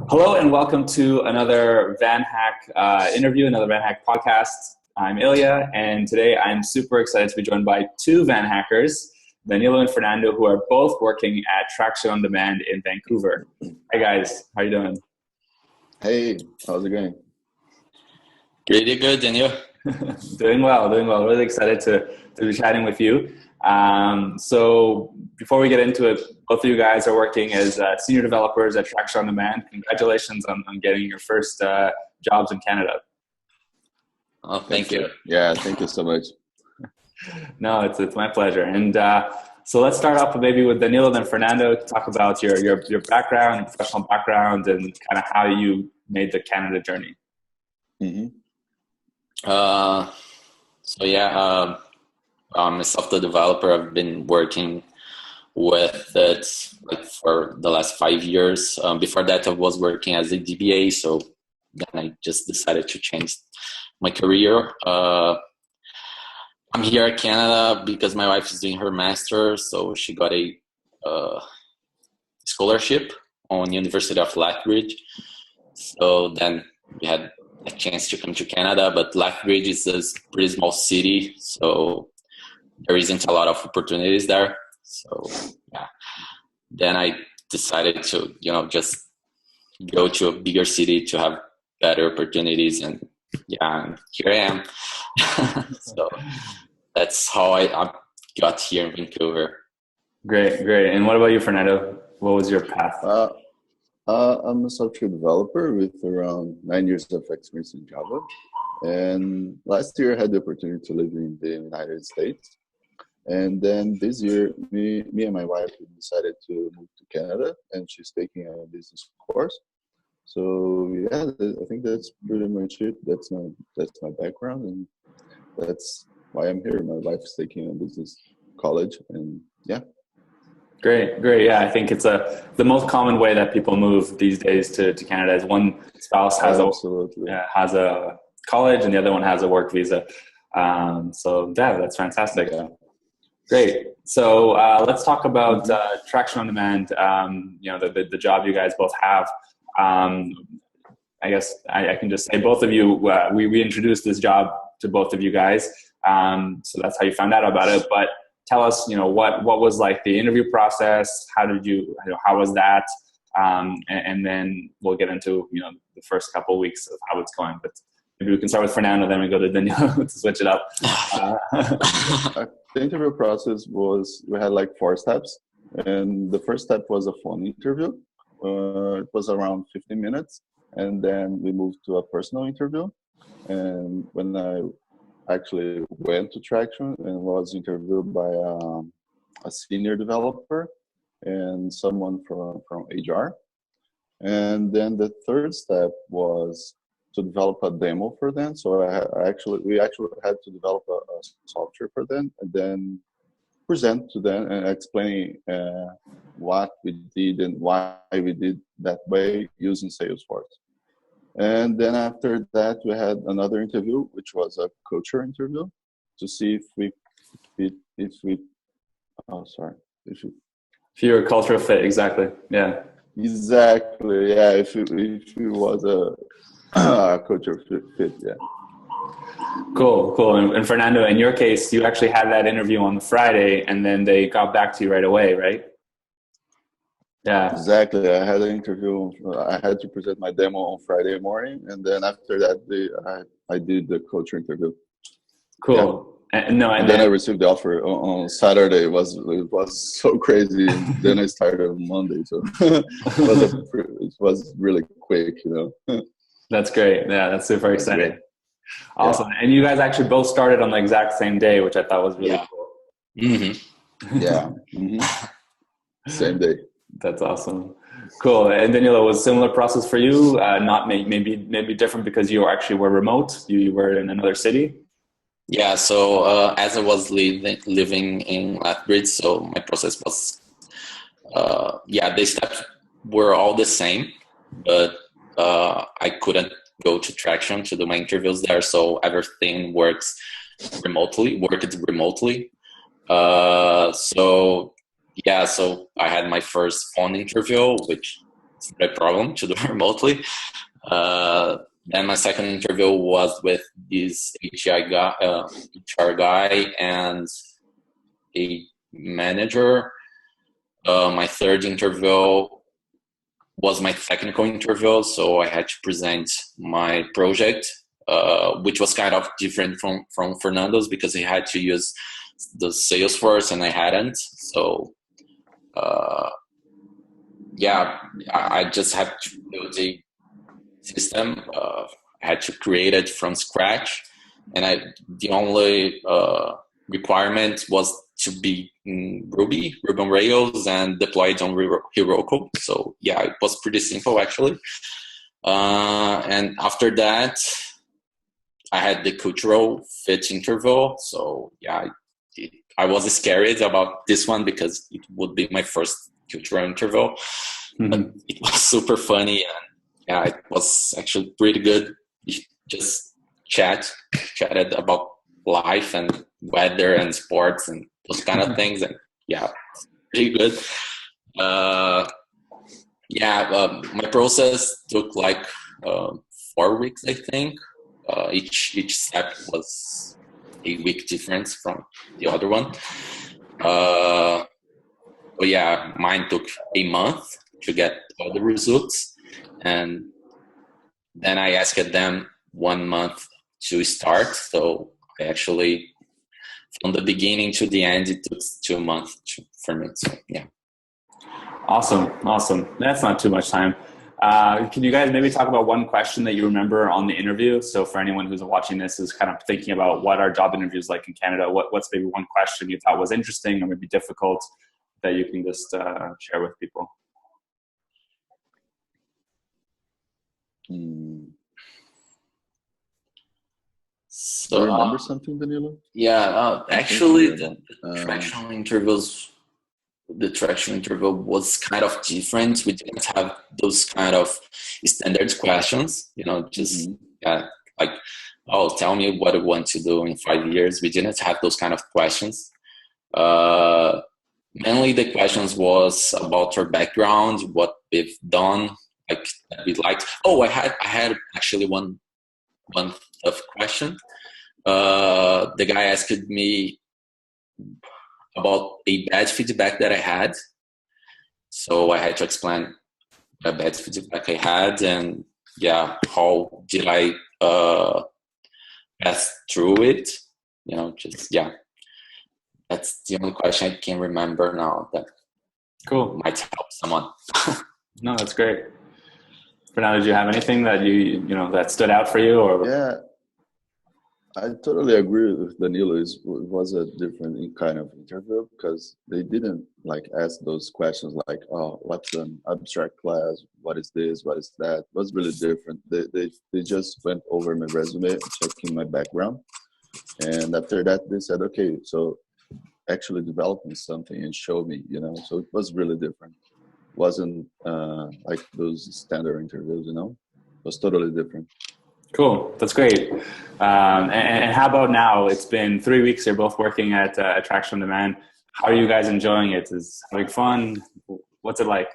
Hello and welcome to another VanHack interview, another VanHack podcast. I'm Ilya, and today I'm super excited to be joined by two VanHackers, Danilo and Fernando, who are both working at Traction on Demand in Vancouver. Hi guys, how are you doing? Hey, how's it going? Pretty good, Danilo. Doing well. Really excited to be chatting with you. So before we get into it, both of you guys are working as senior developers at Traction on Demand. Congratulations on getting your first jobs in Canada. Oh, thank you. Yeah, thank you so much. No, it's my pleasure. And so let's start off maybe with Danilo and Fernando to talk about your background, your professional background, and kind of how you made the Canada journey. Mm-hmm. I'm a software developer. I've been working with it for the last 5 years. Before that, I was working as a DBA, so then I just decided to change my career. I'm here in Canada because my wife is doing her master's, so she got a scholarship on University of Lethbridge. So then we had a chance to come to Canada, but Lethbridge is a pretty small city, so there isn't a lot of opportunities there. So yeah, then I decided to, just go to a bigger city to have better opportunities, and here I am. So that's how I got here in Vancouver. Great. And what about you, Fernando? What was your path? I'm a software developer with around 9 years of experience in Java. And last year I had the opportunity to live in the United States. And then this year, me and my wife decided to move to Canada, and she's taking a business course. So yeah, I think that's pretty much it. That's my background, and that's why I'm here. My wife's taking a business college, and yeah. Great. Yeah, I think it's the most common way that people move these days to Canada is one spouse has a college and the other one has a work visa. So yeah, that's fantastic. Yeah. Great. So let's talk about Traction on Demand. The job you guys both have. I guess I can just say both of you. We introduced this job to both of you guys. So that's how you found out about it. But tell us, what was like the interview process? How was that? And then we'll get into the first couple of weeks of how it's going. But maybe we can start with Fernando, then we go to Danilo to switch it up. The interview process we had like 4 steps, and the first step was a phone interview. It was around 15 minutes, and then we moved to a personal interview. And when I actually went to Traction and was interviewed by a senior developer and someone from HR. And then the third step was to develop a demo for them. So we actually had to develop a software for them and then present to them and explain what we did and why we did that way using Salesforce. And then after that, we had another interview, which was a culture interview to see if you're a cultural fit, exactly. Yeah. Exactly. Yeah. If it was a culture fit. Yeah. Cool. And Fernando, in your case, you actually had that interview on the Friday, and then they got back to you right away, right? Yeah. Exactly. I had an interview. I had to present my demo on Friday morning, and then after that, I did the culture interview. Cool. Yeah. And then I received the offer on Saturday. It was so crazy. And then I started on Monday, so it was really quick, That's great. Yeah, that's super exciting. Great. Awesome. Yeah. And you guys actually both started on the exact same day, which I thought was really cool. Mm-hmm. Yeah. Mm-hmm. Same day. That's awesome. Cool. And Danilo, was a similar process for you? Not maybe different because you actually were remote. You were in another city. Yeah. So as I was living in Lethbridge, so my process was, the steps were all the same, but I couldn't go to Traction to do my interviews there. So everything worked remotely. So I had my first phone interview, which it's not a problem to do remotely. Then my second interview was with this HR guy and a manager. My third interview was my technical interview, so I had to present my project, which was kind of different from Fernando's because he had to use the Salesforce and I hadn't. So I just had to build a system. I had to create it from scratch, and the only requirement was to be in Ruby on Rails, and deployed on Heroku. So yeah, it was pretty simple actually. And after that, I had the cultural fit interview. So yeah, I was scared about this one because it would be my first cultural interview. But it was super funny, and yeah, it was actually pretty good. We just chatted about life and weather and sports and those kind of things, and yeah, pretty good. My process took like 4 weeks, I think. Each step was a week difference from the other one. But yeah, mine took a month to get all the results, and then I asked them 1 month to start. So I actually, from the beginning to the end, it took 2 months for me. So yeah. Awesome. That's not too much time. Can you guys maybe talk about one question that you remember on the interview? So for anyone who's watching this is kind of thinking about what are job interviews like in Canada, what's maybe one question you thought was interesting or maybe difficult that you can just share with people? So, do you remember something, Danilo? Yeah, actually, the traction interview was kind of different. We didn't have those kind of standard questions, just like, oh, tell me what I want to do in 5 years. We didn't have those kind of questions. Mainly the questions was about our background, what we've done, like that we liked. Oh, I had actually one tough question. The guy asked me about a bad feedback that I had. So I had to explain the bad feedback I had, and yeah, how did I pass through it? That's the only question I can remember now that cool might help someone. No, that's great. Fernando, did you have anything that you that stood out for you? Or yeah, I totally agree with Danilo. It was a different kind of interview because they didn't ask those questions like, oh, what's an abstract class? What is this? What is that? It was really different. They just went over my resume, checking my background. And after that, they said, okay, so actually developing something and show me, so it was really different. It wasn't like those standard interviews, it was totally different. Cool. That's great. And how about now? It's been 3 weeks. You're both working at Attraction on Demand. How are you guys enjoying it? Is it having fun? What's it like?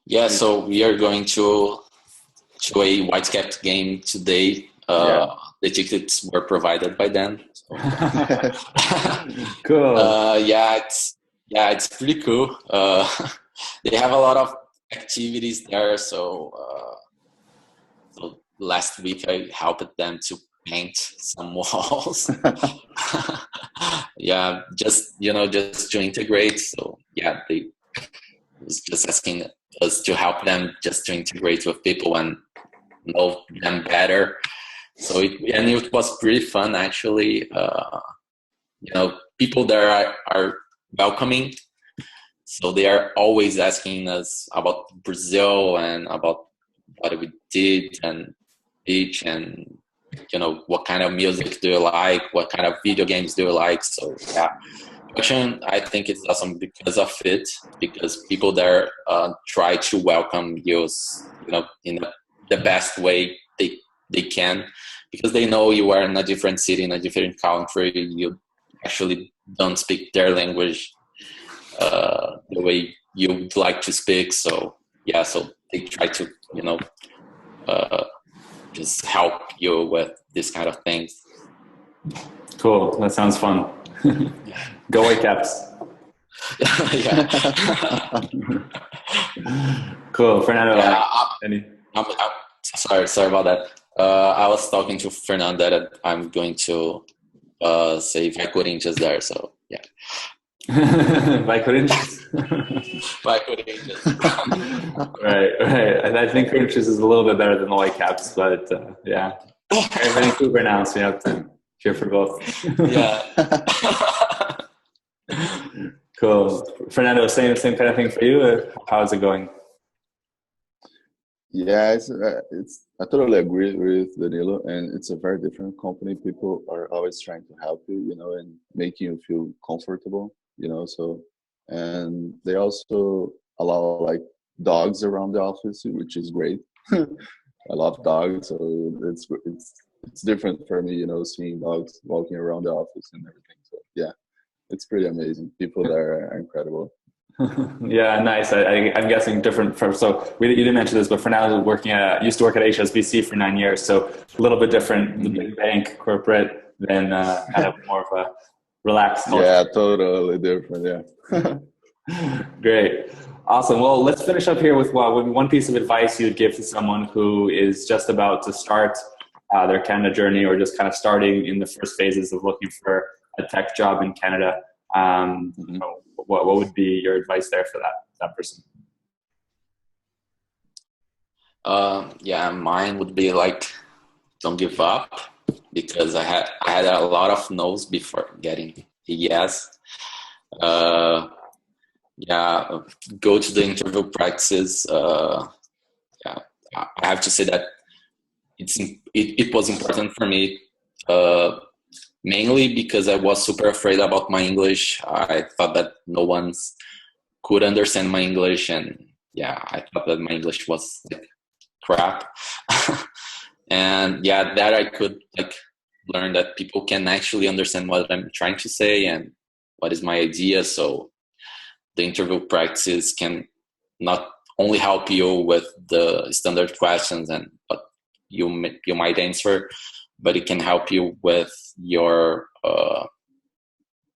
Yeah, so we are going to a Whitecaps game today. The tickets were provided by them. So. Cool. It's pretty cool. They have a lot of activities there. So last week I helped them to paint some walls. Just to integrate. So yeah, they was just asking us to help them just to integrate with people and know them better. So it was pretty fun actually. People there are welcoming. So they are always asking us about Brazil and about what we did and each and what kind of music do you like, what kind of video games do you like. So yeah, Attraction, I think it's awesome because of it, because people there try to welcome you in the best way they can, because they know you are in a different city, in a different country. You actually don't speak their language the way you'd like to speak. So yeah, so they try to, you know, just help you with this kind of things. Cool. That sounds fun. Go Whitecaps. Yeah. Cool. Fernando, Yeah, I'm sorry about that. I was talking to Fernando that I'm going to say Vai Corinthians there. So yeah. Vai Corinthians. Vai Corinthians. Right. I think Corinthians is a little bit better than the Whitecaps, but yeah. I'm in Vancouver now, so you have to cheer for both. Yeah. Cool. Fernando, same kind of thing for you? Or how's it going? Yeah, it's I totally agree with Danilo, and it's a very different company. People are always trying to help you, you know, and making you feel comfortable, you know. So, and they also allow like dogs around the office, which is great. I love dogs, so it's different for me, you know, seeing dogs walking around the office and everything. So yeah, it's pretty amazing. People there are incredible. Yeah, nice. I'm guessing different from, so you didn't mention this, but for now used to work at HSBC for 9 years. So a little bit different, the big bank corporate than kind of more of a relaxed culture. Yeah, totally different. Yeah. Great. Awesome. Well, let's finish up here with one piece of advice you'd give to someone who is just about to start their Canada journey, or just kind of starting in the first phases of looking for a tech job in Canada. What would be your advice there for that person? Yeah, mine would be like, don't give up, because I had a lot of no's before getting a yes. Yeah, go to the interview practices. Yeah, I have to say that it was important for me, mainly because I was super afraid about my English. I thought that no one could understand my English, and yeah, I thought that my English was like crap. And yeah, that I could like learn that people can actually understand what I'm trying to say and what is my idea. So the interview practice can not only help you with the standard questions and what you might answer, but it can help you with your,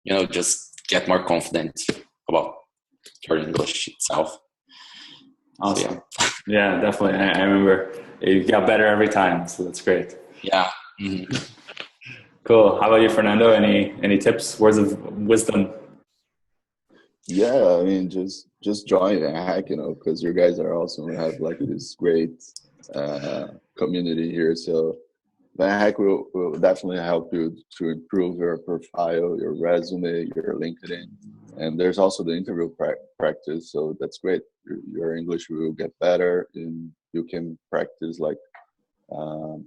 you know, just get more confident about your English itself. Awesome. So, yeah, definitely. I remember you got better every time, so that's great. Yeah. Mm-hmm. Cool. How about you, Fernando? Any tips, words of wisdom? Yeah, I mean, just join VanHack, you know, because you guys are awesome. We have like this great community here. So VanHack will definitely help you to improve your profile, your resume, your LinkedIn. And there's also the interview practice. So that's great. Your English will get better, and you can practice like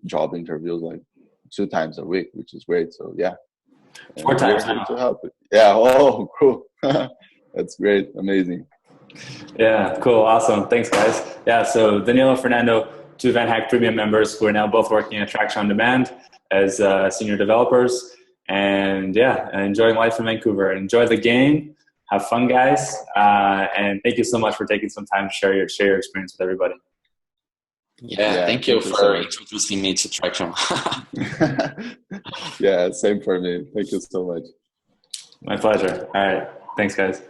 job interviews like 2 times a week, which is great. So yeah. 4 times to help it. Yeah. Oh, cool. That's great. Amazing. Yeah, cool. Awesome. Thanks, guys. Yeah, so Danilo and Fernando, 2 VanHack Premium members who are now both working at Traction on Demand as senior developers. And yeah, enjoying life in Vancouver. Enjoy the game. Have fun, guys. And thank you so much for taking some time to share your experience with everybody. Yeah, thank you for introducing me to Traction. Yeah, same for me. Thank you so much. My pleasure. All right. Thanks, guys.